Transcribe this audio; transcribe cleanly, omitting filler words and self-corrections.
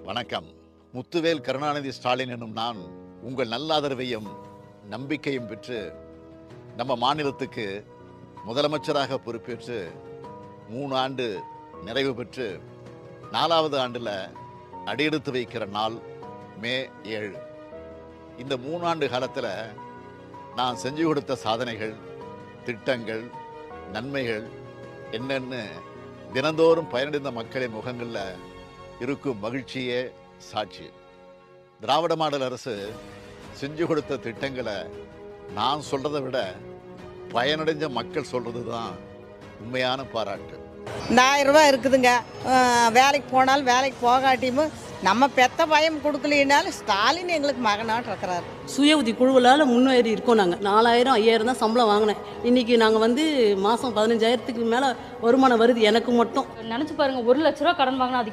வணக்கம். முத்துவேல் கருணாநிதி ஸ்டாலின் என்னும் நான் உங்கள் நல்லாதரவையும் நம்பிக்கையும் பெற்று நம்ம மாநிலத்துக்கு முதலமைச்சராக பொறுப்பேற்று 3 ஆண்டு நிறைவு பெற்று 4வது ஆண்டில் அடியெடுத்து வைக்கிற நாள் மே 7. இந்த 3 ஆண்டு காலத்தில் நான் செஞ்சு கொடுத்த சாதனைகள், திட்டங்கள், நன்மைகள் என்னன்னு தினந்தோறும் பயனடைந்த மக்களின் முகங்களில் இருக்கும் மகிழ்ச்சியே சாட்சி. திராவிட மாடல் அரசு செஞ்சு கொடுத்த திட்டங்களை நான் சொல்றதை விட பயனடைஞ்ச மக்கள் சொல்றது தான் உண்மையான பாராட்டு. இந்த 1000 ரூபாய் இருக்குதுங்க. வேலைக்கு போனாலும் வேலைக்கு போகாட்டியும் நம்ம பெத்த பயம் கொடுக்கலினாலும் ஸ்டாலின் எங்களுக்கு மகனாட்டு இருக்கிறாரு. சுய உதவி குழுவலால் முன்னேறி இருக்கோம். நாங்கள் 4000 5000 தான் சம்பளம் வாங்கினேன். இன்றைக்கி நாங்கள் மாதம் 15,000க்கு மேலே வருமானம் வருது எனக்கு மட்டும். நினச்சி பாருங்கள், 1 லட்ச ரூபா கடன் வாங்கினா அது